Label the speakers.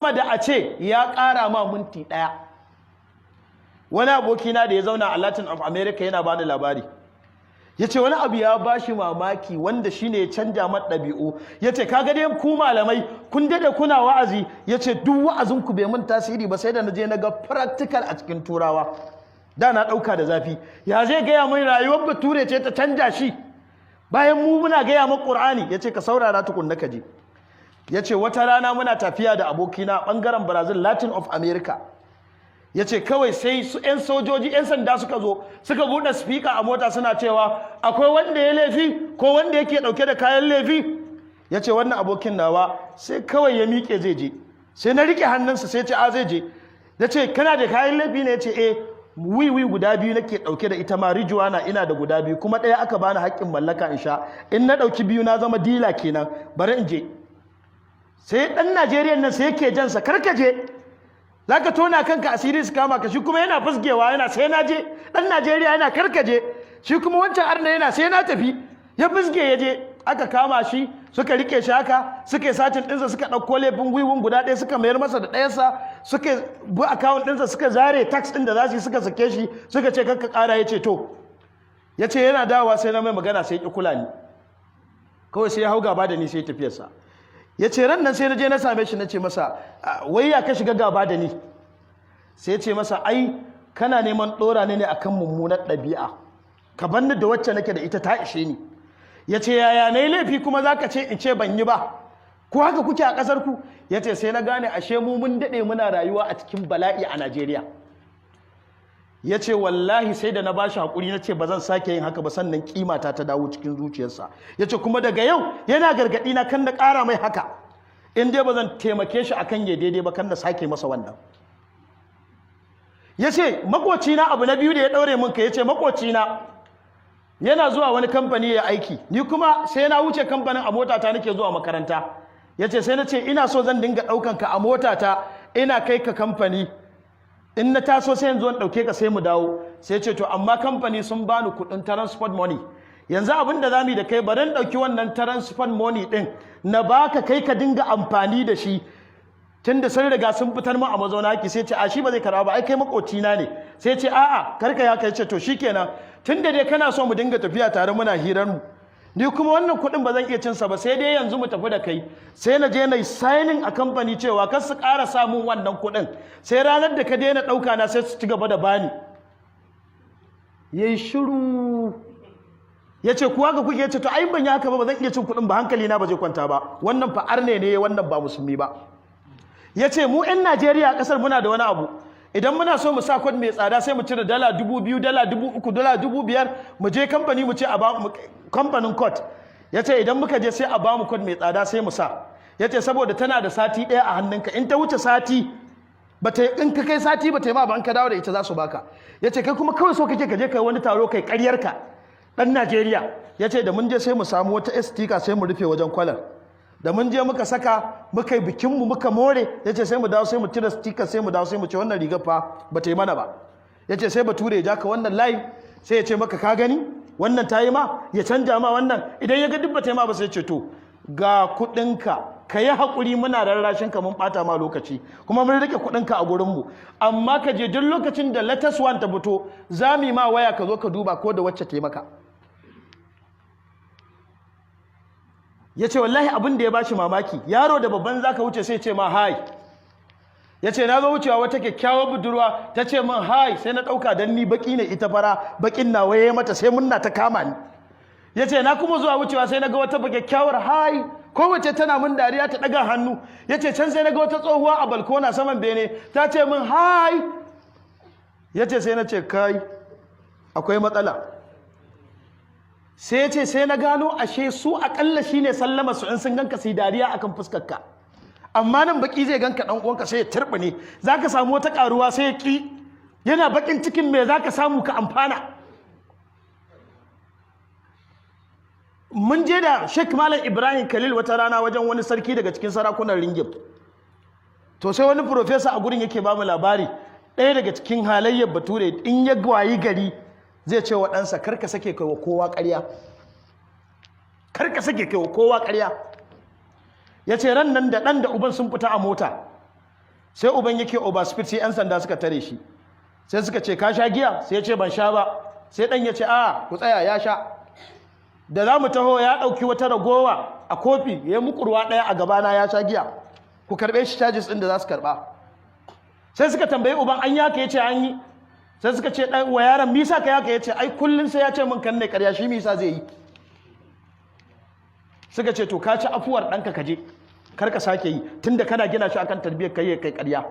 Speaker 1: da a ce ya ƙara ma minti ɗaya. Wani abokina da ya zauna a Latin of America yana bani labari, ya ce wani abu ya ba shi mamaki wanda shi ne ya canja mat ɗabi'u. Ya ce kaga dai ku malamai kun daɗe kuna wa'azi, ya ce duk wa'azinku bai mun tasiri ba sai da na je na ga practical a cikin turawa. Da na ɗauka da zafi, ya zai gaya min rayuwar bature ce ta canja shi bayan mu muna gaya min Ƙur'ani. Ya ce ka saurara tukunna ka je. Ya ce wata rana muna tafiya da abokina ɓangaren Brazil, Latin of America. Ya ce kawai sai su 'yan sojoji 'yan sanda suka zo suka buɗe speaker a mota suna cewa akwai wanda ya laifi ko wanda yake ɗauke da kayan laifi. Ya ce wannan abokin nawa sai kawai ya miƙe zai je, sai na riƙe hannunsa sai ce a zai je. Ya ce kana da kayan laifi ne? Ya ce wiwi guda biyu nake ɗauke da ita, marijuana ina da guda biyu kuma ɗaya aka bani haƙƙin mallaka in sha, in na ɗauki biyu na zama dila kenan, bari in je. Sai ɗan Najeriya nan sai yake jansa karkaje, za ka tona kanka asiri su kama ka. Shi kuma yana fusgewa yana sai na je. Ɗan Najeriya yana karkaje, shi kuma wancan arna yana sai na tafi. Ya fusge ya je, aka kama shi suka rike shi haka, suka yi satin ɗinsa, suka ɗauko laifin gwiwun guda ɗaya suka mayar masa da ɗayansa, suka bi akawun ɗinsa, suka zare tax ɗin da za su yi, suka sake shi, suka ce kanka ƙara. Ya ce to, ya ce yana dawowa sai na mai magana sai ya ƙi kula ni, kawai sai ya hau gaba da ni sai tafiyarsa. Ya ce ran nan sai na je na same shi na ce masa wai ya ka shiga gaba da ni? Sai ya ce masa ai kana neman ɗora ne akan mummunar ɗabi'a, ka banni da wacce nake da ita ta ishe ni. Ya ce yaya na yi laifi kuma za ka ce in ce ban yi ba, ko haka kuke a ƙasar ku? Ya ce sai na gane ashe mu mun daɗe muna rayuwa a cikin bala'i a Najeriya. Ya ce wallahi sai da na ba shi haƙuri na ce ba zan sake yin haka ba, sannan ƙimata ta dawo cikin zuciyarsa. Ya ce kuma daga yau yana gargaɗi na kan da ƙara mai haka, in dai ba zan taimake shi akan ya daidai ba, kan da sake masa wannan. Ya ce makocina abu na biyu da ya ɗaure min ka, ya ce makocina yana zuwa wani kamfani ya aiki, ni kuma sai na wuce kamfanin a motata nake zuwa makaranta. Ya ce sai na ce ina so zan dinga ɗaukan ka a motata ina kai ka kamfani, in na taso sai yanzu an ɗauke ka sai mu dawo. Sai ce to amma kamfani sun bani kuɗin transport money, yanzu abin da za mu yi da kai bari ɗauki wannan transport money ɗin na baka kai ka dinga amfani da shi, tun da sun riga sun fitar mu a mazauna haki. Sai ce a shi ba zai karɓa ba, ai kai makocina ne. Sai ce a'a karka ya kai. Ce to shikenan, tun da dai kana so mu dinga tafiya tare muna hirar mu, ni kuma wannan kuɗin ba zan iya cinsa ba, sai dai yanzu mu tafi da kai. Sai na je na yi signing a kamfani cewa kar su ƙara samun wannan kuɗin, sai ranar da ka daina ɗauka na sai su ci gaba da bani. Ya yi shiru, ya ce kuwa ga kuke? Ce to ai ban yi haka ba zan iya cin kuɗin ba, hankali na ba zai kwanta ba, wannan fa arne ne wannan ba musulmi ba. Ya ce mu 'yan Najeriya a ƙasar muna da wani abu, idan muna so mu sa kod mai tsada sai mu cire dala 2,000, dala 3,000, dala 5,000, mu je kamfani mu ce a ba mu kamfanin kod. Ya ce idan muka je sai a ba mu kod mai tsada sai mu sa. Ya ce saboda tana da sati ɗaya a hannunka, in ta wuce sati in ka kai sati ba ta yi ma ba, an ka dawo da ita za su baka. Ya ce kai kuma kawai so kake ka je kai wani taro kai ƙaryarka ɗan Najeriya. Ya ce da mun je sai mu samu wata estika sai mu rufe wajen kwalar, da mun je muka saka muka yi bikinmu muka more. Ya ce sai mu dawo sai mu cire sticker sai mu dawo sai mu ce wannan rigar fa ba ta yi mana ba. Ya ce sai bature ya ja ka wannan layi sai ya ce maka ka gani wannan ta yi ma, ya canja ma wannan, idan ya ga duk ba ta yi ma ba sai ce to ga kuɗinka ka yi haƙuri, muna rarrashin ka mun ɓata ma lokaci kuma mun rike kuɗinka a gurinmu, amma ka je duk lokacin da latest one ta fito za mu yi ma waya ka zo ka duba ko da wacce ta yi maka. Ya ce wallahi abin da ya bashi mamaki, yaro da babban zaka wuce sai ce ma hai. Ya ce na zo wucewa wata kyakkyawar budurwa ta ce min hai, sai na ɗauka don ni baki ne ita fara, bakin na waye mata sai munna ta kama ni. Ya ce na kuma zuwa wucewa sai na ga wata kyakkyawar hai, kowace tana min dariya ta ɗaga hannu. Ya ce can sai na ga wata tsohuwa a balkona saman bene ta ce min hai. Ya ce sai na ce kai akwai matsala. Sai ya ce sai na gano ashe su akalla shine sallama su in sun ganka sai dariya akan fuskarka, amma nan baki zai ganka dan uwanka sai ya turbine, zaka samu wata karuwa sai ya ki, yana bakin cikin me zaka samu ka amfana. Mun je da Sheikh Malam Ibrahim Khalil wata rana wajen wani sarki daga cikin sarakunan Ringim, to sai wani professor a gurin yake ba mu labari ɗaya daga cikin halayyar bature in ya gwayi gari zai ce wa ɗansa karka sake kai wa kowa ƙarya, karka sake kai wa kowa ƙarya. Ya ce ran nan da ɗan da uban sun fita a mota sai uban yake overspeed sai 'yan sanda suka tare shi sai suka ce ka sha giya sai ya ce ban sha ba sai dan ya ce a ku tsaya ya sha da za mu taho ya ɗauki wata ragowa a kofi ya yi mukurwa ɗaya a gabana ya sha giya ku karɓe shi charges ɗin da za su karɓa sai suka tambayi uban an yaka ya ce an yi sai suka ce ɗan wa yaron misa ka yaka ya ce ai kullum sai ya ce min kan ne ƙarya shi misa zai yi suka ce to ka ci afuwar ɗanka kaje kar ka sake yi tunda kana gina shi akan tarbiyyar kai ƙarya